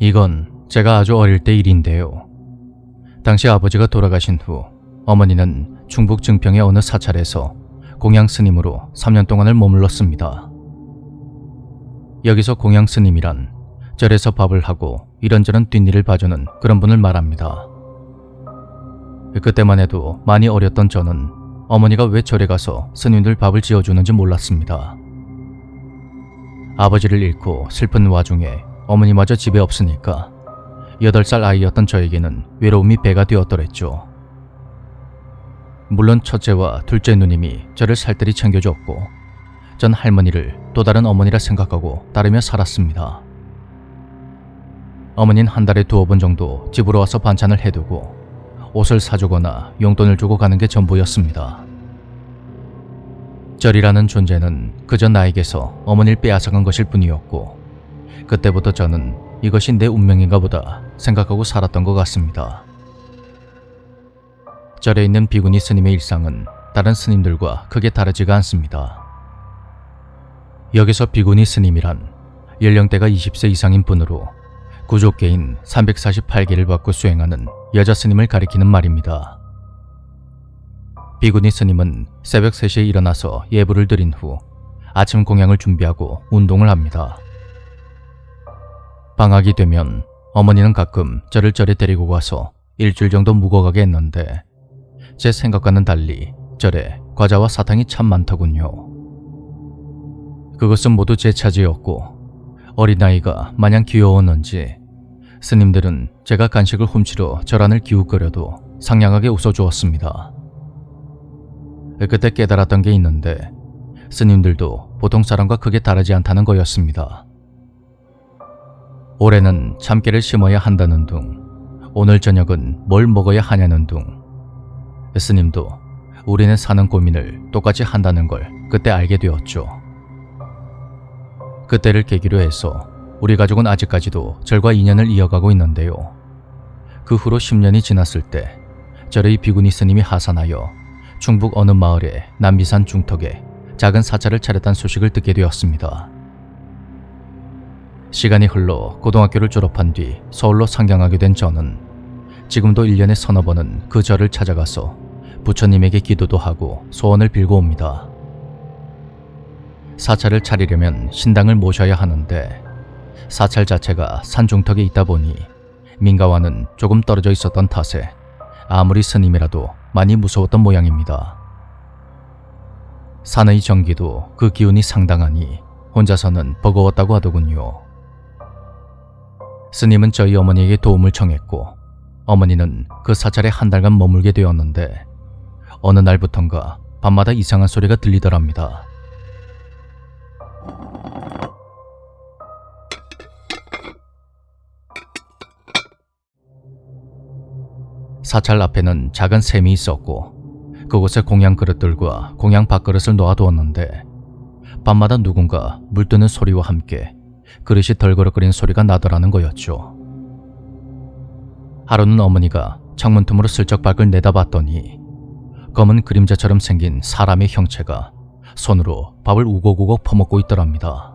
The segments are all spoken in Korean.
이건 제가 아주 어릴 때 일인데요. 당시 아버지가 돌아가신 후 어머니는 충북 증평의 어느 사찰에서 공양 스님으로 3년 동안을 머물렀습니다. 여기서 공양 스님이란 절에서 밥을 하고 이런저런 뒷일을 봐주는 그런 분을 말합니다. 그때만 해도 많이 어렸던 저는 어머니가 왜 절에 가서 스님들 밥을 지어주는지 몰랐습니다. 아버지를 잃고 슬픈 와중에 어머니마저 집에 없으니까 8살 아이였던 저에게는 외로움이 배가 되었더랬죠. 물론 첫째와 둘째 누님이 저를 살뜰히 챙겨줬고 전 할머니를 또 다른 어머니라 생각하고 따르며 살았습니다. 어머니는 한 달에 2번 정도 집으로 와서 반찬을 해두고 옷을 사주거나 용돈을 주고 가는 게 전부였습니다. 절이라는 존재는 그저 나에게서 어머니를 빼앗아간 것일 뿐이었고 그때부터 저는 이것이 내 운명인가 보다 생각하고 살았던 것 같습니다. 절에 있는 비구니 스님의 일상은 다른 스님들과 크게 다르지가 않습니다. 여기서 비구니 스님이란 연령대가 20세 이상인 분으로 구족계인 348개를 받고 수행하는 여자 스님을 가리키는 말입니다. 비구니 스님은 새벽 3시에 일어나서 예불을 드린 후 아침 공양을 준비하고 운동을 합니다. 방학이 되면 어머니는 가끔 저를 절에 데리고 가서 일주일 정도 묵어가게 했는데 제 생각과는 달리 절에 과자와 사탕이 참 많더군요. 그것은 모두 제 차지였고 어린아이가 마냥 귀여웠는지 스님들은 제가 간식을 훔치러 절 안을 기웃거려도 상냥하게 웃어주었습니다. 그때 깨달았던 게 있는데 스님들도 보통 사람과 크게 다르지 않다는 거였습니다. 올해는 참깨를 심어야 한다는 둥, 오늘 저녁은 뭘 먹어야 하냐는 둥. 스님도 우리는 사는 고민을 똑같이 한다는 걸 그때 알게 되었죠. 그때를 계기로 해서 우리 가족은 아직까지도 절과 인연을 이어가고 있는데요. 그 후로 10년이 지났을 때 절의 비구니 스님이 하산하여 충북 어느 마을의 남미산 중턱에 작은 사찰을 차렸다는 소식을 듣게 되었습니다. 시간이 흘러 고등학교를 졸업한 뒤 서울로 상경하게 된 저는 지금도 1년에 서너 번은 그 절을 찾아가서 부처님에게 기도도 하고 소원을 빌고 옵니다. 사찰을 차리려면 신당을 모셔야 하는데 사찰 자체가 산 중턱에 있다 보니 민가와는 조금 떨어져 있었던 탓에 아무리 스님이라도 많이 무서웠던 모양입니다. 산의 정기도 그 기운이 상당하니 혼자서는 버거웠다고 하더군요. 스님은 저희 어머니에게 도움을 청했고 어머니는 그 사찰에 한 달간 머물게 되었는데 어느 날부턴가 밤마다 이상한 소리가 들리더랍니다. 사찰 앞에는 작은 샘이 있었고 그곳에 공양 그릇들과 공양 밥그릇을 놓아두었는데 밤마다 누군가 물 뜨는 소리와 함께 그릇이 덜그럭거리는 소리가 나더라는 거였죠. 하루는 어머니가 창문 틈으로 슬쩍 밖을 내다봤더니 검은 그림자처럼 생긴 사람의 형체가 손으로 밥을 우걱우걱 퍼먹고 있더랍니다.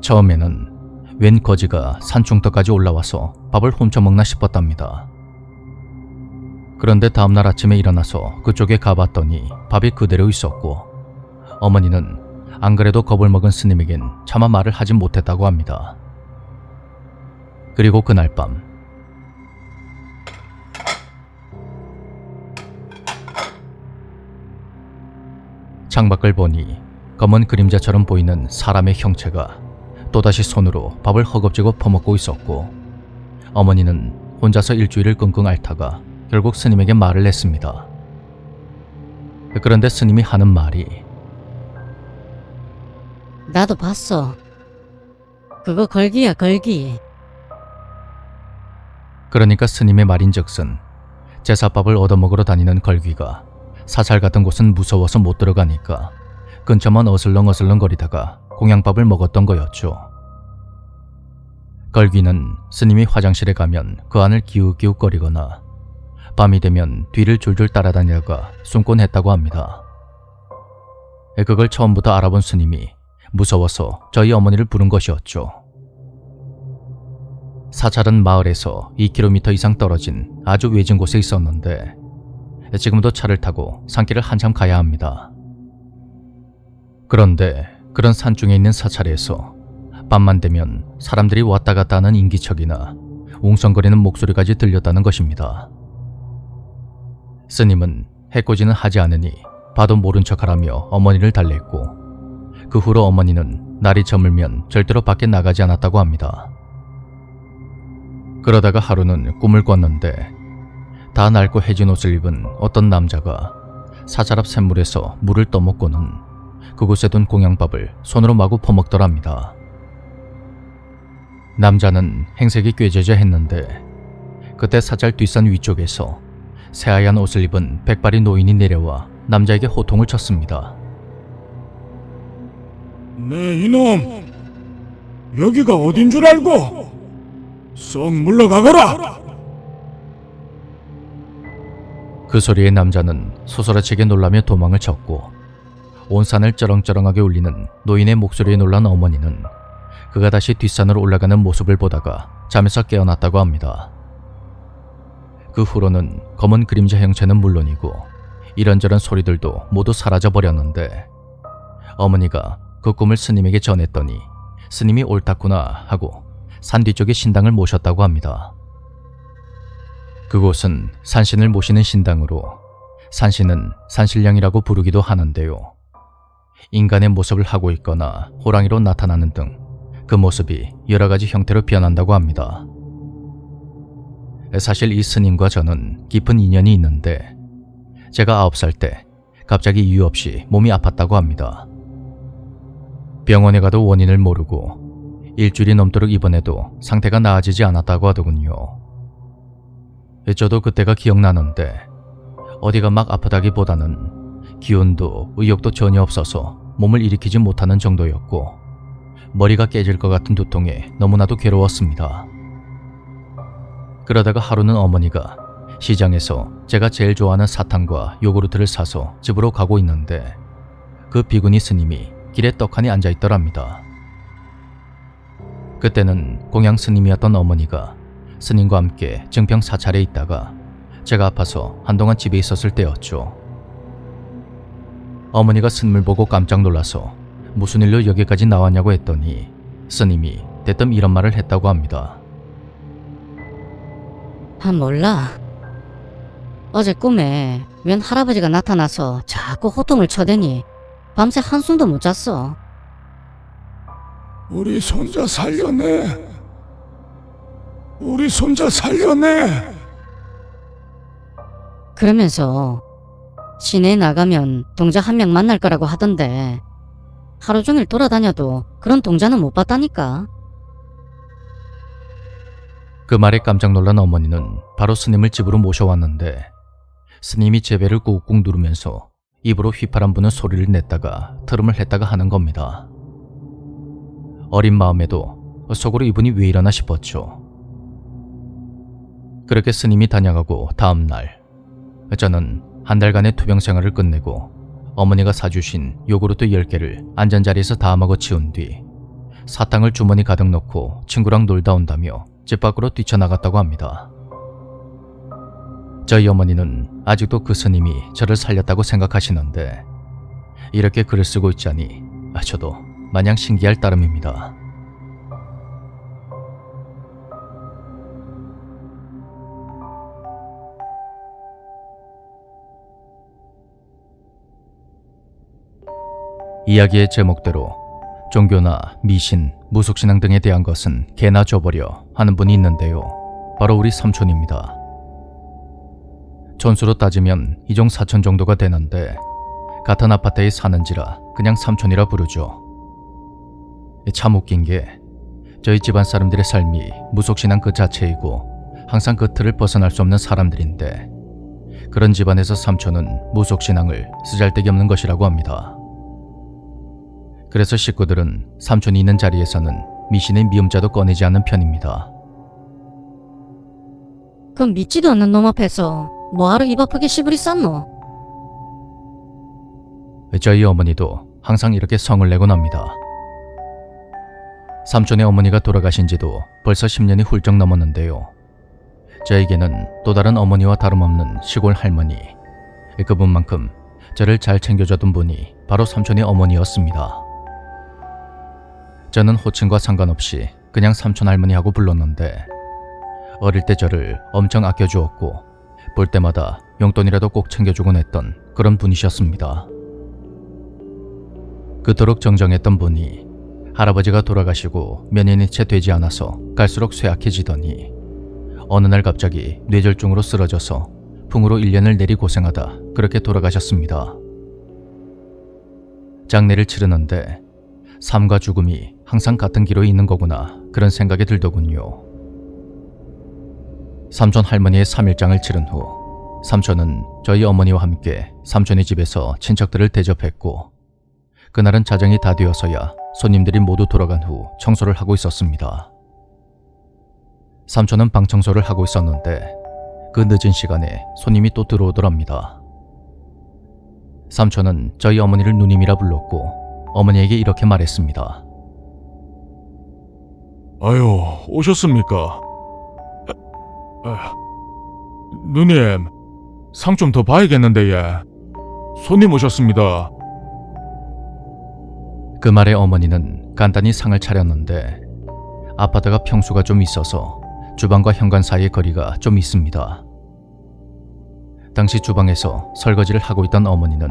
처음에는 웬 거지가 산중턱까지 올라와서 밥을 훔쳐먹나 싶었답니다. 그런데 다음날 아침에 일어나서 그쪽에 가봤더니 밥이 그대로 있었고 어머니는 안 그래도 겁을 먹은 스님에겐 차마 말을 하지 못했다고 합니다. 그리고 그날 밤 창밖을 보니 검은 그림자처럼 보이는 사람의 형체가 또다시 손으로 밥을 허겁지겁 퍼먹고 있었고 어머니는 혼자서 일주일을 끙끙 앓다가 결국 스님에게 말을 했습니다. 그런데 스님이 하는 말이 나도 봤어. 그거 걸기야 걸기. 그러니까 스님의 말인즉슨 제사밥을 얻어먹으러 다니는 걸귀가 사찰 같은 곳은 무서워서 못 들어가니까 근처만 어슬렁어슬렁 거리다가 공양밥을 먹었던 거였죠. 걸귀는 스님이 화장실에 가면 그 안을 기웃기웃거리거나 밤이 되면 뒤를 줄줄 따라다니다가 숨곤 했다고 합니다. 그걸 처음부터 알아본 스님이 무서워서 저희 어머니를 부른 것이었죠. 사찰은 마을에서 2km 이상 떨어진 아주 외진 곳에 있었는데 지금도 차를 타고 산길을 한참 가야 합니다. 그런데 그런 산중에 있는 사찰에서 밤만 되면 사람들이 왔다 갔다 하는 인기척이나 웅성거리는 목소리까지 들렸다는 것입니다. 스님은 해코지는 하지 않으니 봐도 모른 척하라며 어머니를 달랬고 그 후로 어머니는 날이 저물면 절대로 밖에 나가지 않았다고 합니다. 그러다가 하루는 꿈을 꿨는데 다 낡고 해진 옷을 입은 어떤 남자가 사찰 앞 샘물에서 물을 떠먹고는 그곳에 둔 공양밥을 손으로 마구 퍼먹더랍니다. 남자는 행색이 꾀죄죄 했는데 그때 사찰 뒷산 위쪽에서 새하얀 옷을 입은 백발이 노인이 내려와 남자에게 호통을 쳤습니다. 네 이놈, 여기가 어딘 줄 알고 썩 물러가거라. 그 소리에 남자는 소스라치게 놀라며 도망을 쳤고 온 산을 쩌렁쩌렁하게 울리는 노인의 목소리에 놀란 어머니는 그가 다시 뒷산으로 올라가는 모습을 보다가 잠에서 깨어났다고 합니다. 그 후로는 검은 그림자 형체는 물론이고 이런저런 소리들도 모두 사라져 버렸는데 어머니가 그 꿈을 스님에게 전했더니 스님이 옳았구나 하고 산 뒤쪽에 신당을 모셨다고 합니다. 그곳은 산신을 모시는 신당으로 산신은 산신령이라고 부르기도 하는데요. 인간의 모습을 하고 있거나 호랑이로 나타나는 등 그 모습이 여러 가지 형태로 변한다고 합니다. 사실 이 스님과 저는 깊은 인연이 있는데 제가 9살 때 갑자기 이유 없이 몸이 아팠다고 합니다. 병원에 가도 원인을 모르고 일주일이 넘도록 입원해도 상태가 나아지지 않았다고 하더군요. 저도 그때가 기억나는데 어디가 막 아프다기보다는 기운도 의욕도 전혀 없어서 몸을 일으키지 못하는 정도였고 머리가 깨질 것 같은 두통에 너무나도 괴로웠습니다. 그러다가 하루는 어머니가 시장에서 제가 제일 좋아하는 사탕과 요구르트를 사서 집으로 가고 있는데 그 비구니 스님이 길에 떡하니 앉아있더랍니다. 그때는 공양 스님이었던 어머니가 스님과 함께 증평 사찰에 있다가 제가 아파서 한동안 집에 있었을 때였죠. 어머니가 스님을 보고 깜짝 놀라서 무슨 일로 여기까지 나왔냐고 했더니 스님이 대뜸 이런 말을 했다고 합니다. 몰라. 어제 꿈에 웬 할아버지가 나타나서 자꾸 호통을 쳐대니 밤새 한숨도 못 잤어. 우리 손자 살려내. 우리 손자 살려내. 그러면서 시내에 나가면 동자 한 명 만날 거라고 하던데 하루 종일 돌아다녀도 그런 동자는 못 봤다니까. 그 말에 깜짝 놀란 어머니는 바로 스님을 집으로 모셔왔는데 스님이 제배를 꾹꾹 누르면서 입으로 휘파람 부는 소리를 냈다가 트름을 했다가 하는 겁니다. 어린 마음에도 속으로 이분이 왜 이러나 싶었죠. 그렇게 스님이 다녀가고 다음날 저는 한 달간의 투병 생활을 끝내고 어머니가 사주신 요구르트 10개를 안전자리에서 다 먹어 치운 뒤 사탕을 주머니 가득 넣고 친구랑 놀다 온다며 집 밖으로 뛰쳐나갔다고 합니다. 저희 어머니는 아직도 그 스님이 저를 살렸다고 생각하시는데 이렇게 글을 쓰고 있자니 저도 마냥 신기할 따름입니다. 이야기의 제목대로 종교나 미신, 무속신앙 등에 대한 것은 개나 줘버려 하는 분이 있는데요. 바로 우리 삼촌입니다. 전수로 따지면 이종 사촌 정도가 되는데 같은 아파트에 사는지라 그냥 삼촌이라 부르죠. 참 웃긴 게 저희 집안 사람들의 삶이 무속신앙 그 자체이고 항상 그 틀을 벗어날 수 없는 사람들인데 그런 집안에서 삼촌은 무속신앙을 쓰잘데기 없는 것이라고 합니다. 그래서 식구들은 삼촌이 있는 자리에서는 미신의 미음자도 꺼내지 않는 편입니다. 그 믿지도 않는 놈 앞에서 뭐하러 입 아프게 시부리 쌌노? 저희 어머니도 항상 이렇게 성을 내곤 합니다. 삼촌의 어머니가 돌아가신 지도 벌써 10년이 훌쩍 넘었는데요. 저에게는 또 다른 어머니와 다름없는 시골 할머니, 그분만큼 저를 잘 챙겨주던 분이 바로 삼촌의 어머니였습니다. 저는 호칭과 상관없이 그냥 삼촌 할머니하고 불렀는데 어릴 때 저를 엄청 아껴주었고 볼 때마다 용돈이라도 꼭 챙겨주곤 했던 그런 분이셨습니다. 그토록 정정했던 분이 할아버지가 돌아가시고 몇 년이 채 되지 않아서 갈수록 쇠약해지더니 어느 날 갑자기 뇌졸중으로 쓰러져서 풍으로 1년을 내리 고생하다 그렇게 돌아가셨습니다. 장례를 치르는데 삶과 죽음이 항상 같은 기로에 있는 거구나 그런 생각이 들더군요. 삼촌 할머니의 3일장을 치른 후 삼촌은 저희 어머니와 함께 삼촌의 집에서 친척들을 대접했고 그날은 자정이 다 되어서야 손님들이 모두 돌아간 후 청소를 하고 있었습니다. 삼촌은 방 청소를 하고 있었는데 그 늦은 시간에 손님이 또 들어오더랍니다. 삼촌은 저희 어머니를 누님이라 불렀고 어머니에게 이렇게 말했습니다. 아유, 오셨습니까? 누님, 상 좀 더 봐야겠는데 예. 손님 오셨습니다. 그 말에 어머니는 간단히 상을 차렸는데 아파트가 평수가 좀 있어서 주방과 현관 사이의 거리가 좀 있습니다. 당시 주방에서 설거지를 하고 있던 어머니는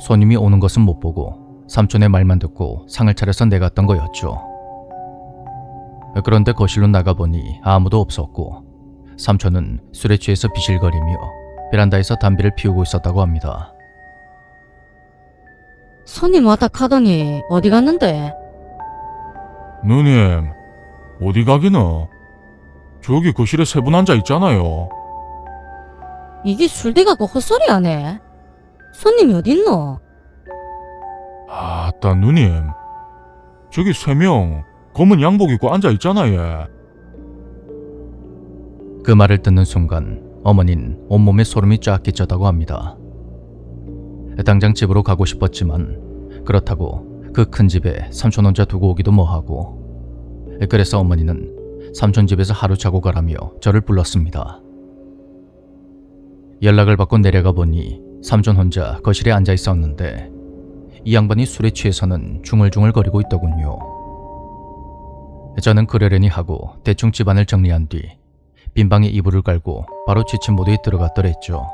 손님이 오는 것은 못 보고 삼촌의 말만 듣고 상을 차려서 내갔던 거였죠. 그런데 거실로 나가보니 아무도 없었고 삼촌은 술에 취해서 비실거리며 베란다에서 담배를 피우고 있었다고 합니다. 손님 왔다 카더니 어디 갔는데? 누님, 어디 가기는? 저기 거실에 세 분 앉아 있잖아요. 이게 술대 갖고 헛소리 하네. 손님이 어딨노? 아따 누님, 저기 세 명 검은 양복 입고 앉아 있잖아요. 그 말을 듣는 순간 어머니는 온몸에 소름이 쫙 끼쳤다고 합니다. 당장 집으로 가고 싶었지만 그렇다고 그 큰 집에 삼촌 혼자 두고 오기도 뭐하고 그래서 어머니는 삼촌 집에서 하루 자고 가라며 저를 불렀습니다. 연락을 받고 내려가 보니 삼촌 혼자 거실에 앉아 있었는데 이 양반이 술에 취해서는 중얼중얼거리고 있더군요. 저는 그러려니 하고 대충 집안을 정리한 뒤 빈방에 이불을 깔고 바로 지침 모드에 들어갔더랬죠.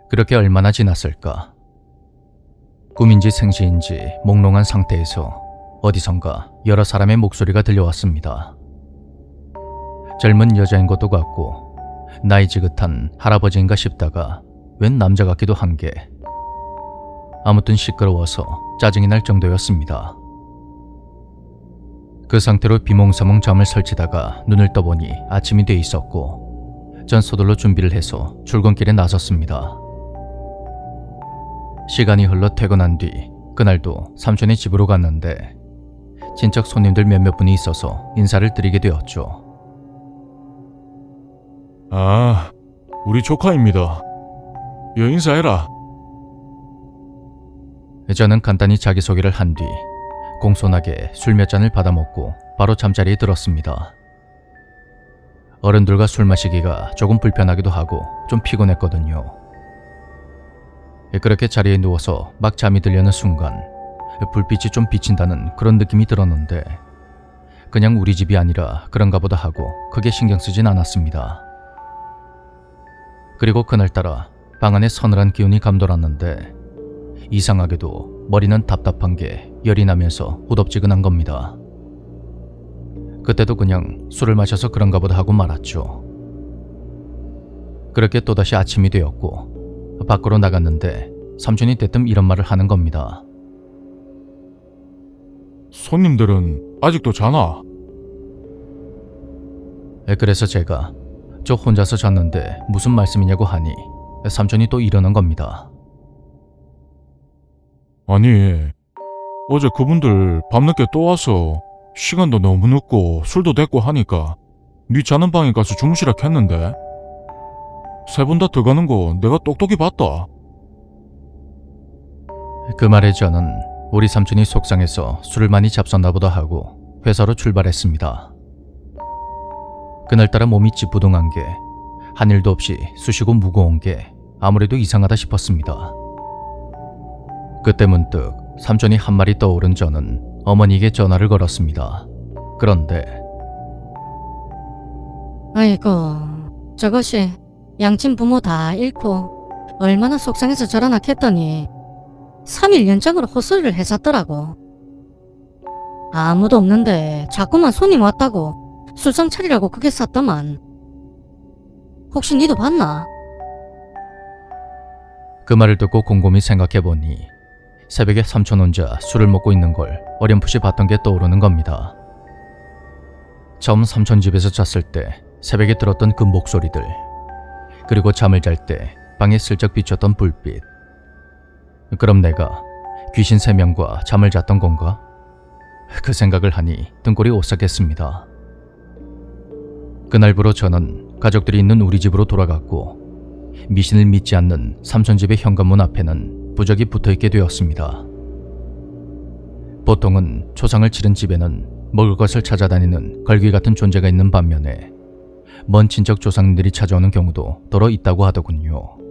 그렇게 얼마나 지났을까? 꿈인지 생시인지 몽롱한 상태에서 어디선가 여러 사람의 목소리가 들려왔습니다. 젊은 여자인 것도 같고 나이 지긋한 할아버지인가 싶다가 웬 남자 같기도 한 게 아무튼 시끄러워서 짜증이 날 정도였습니다. 그 상태로 비몽사몽 잠을 설치다가 눈을 떠보니 아침이 돼 있었고 전 서둘러 준비를 해서 출근길에 나섰습니다. 시간이 흘러 퇴근한 뒤 그날도 삼촌의 집으로 갔는데 친척 손님들 몇몇 분이 있어서 인사를 드리게 되었죠. 아, 우리 조카입니다. 여 인사해라. 저는 간단히 자기소개를 한 뒤 공손하게 술 몇 잔을 받아먹고 바로 잠자리에 들었습니다. 어른들과 술 마시기가 조금 불편하기도 하고 좀 피곤했거든요. 그렇게 자리에 누워서 막 잠이 들려는 순간 불빛이 좀 비친다는 그런 느낌이 들었는데 그냥 우리 집이 아니라 그런가 보다 하고 크게 신경 쓰진 않았습니다. 그리고 그날따라 방 안에 서늘한 기운이 감돌았는데 이상하게도 머리는 답답한 게 열이 나면서 후덥지근한 겁니다. 그때도 그냥 술을 마셔서 그런가 보다 하고 말았죠. 그렇게 또다시 아침이 되었고 밖으로 나갔는데 삼촌이 대뜸 이런 말을 하는 겁니다. 손님들은 아직도 자나? 그래서 제가 저 혼자서 잤는데 무슨 말씀이냐고 하니 삼촌이 또 이러는 겁니다. 아니, 어제 그분들 밤늦게 또 와서 시간도 너무 늦고 술도 됐고 하니까 네 자는 방에 가서 주무시라 했는데 세 분 다 들어가는 거 내가 똑똑히 봤다. 그 말에 저는 우리 삼촌이 속상해서 술을 많이 잡섰나 보다 하고 회사로 출발했습니다. 그날따라 몸이 찌뿌둥한 게 한 일도 없이 쑤시고 무거운 게 아무래도 이상하다 싶었습니다. 그때 문득 삼촌이 한 말이 떠오른 저는 어머니에게 전화를 걸었습니다. 그런데 아이고, 저것이 양친 부모 다 잃고 얼마나 속상해서 저러나 했더니 3일 연장으로 헛소리를 해쌌더라고. 아무도 없는데 자꾸만 손님 왔다고 술상 차리라고 그게 쌌더만. 혹시 니도 봤나? 그 말을 듣고 곰곰이 생각해보니 새벽에 삼촌 혼자 술을 먹고 있는 걸 어렴풋이 봤던 게 떠오르는 겁니다. 처음 삼촌 집에서 잤을 때 새벽에 들었던 그 목소리들, 그리고 잠을 잘 때 방에 슬쩍 비쳤던 불빛. 그럼 내가 귀신 3명과 잠을 잤던 건가? 그 생각을 하니 등골이 오싹했습니다. 그날부로 저는 가족들이 있는 우리 집으로 돌아갔고 미신을 믿지 않는 삼촌 집의 현관문 앞에는 부적이 붙어있게 되었습니다. 보통은 초상을 치른 집에는 먹을 것을 찾아다니는 걸귀 같은 존재가 있는 반면에 먼 친척 조상들이 찾아오는 경우도 더러 있다고 하더군요.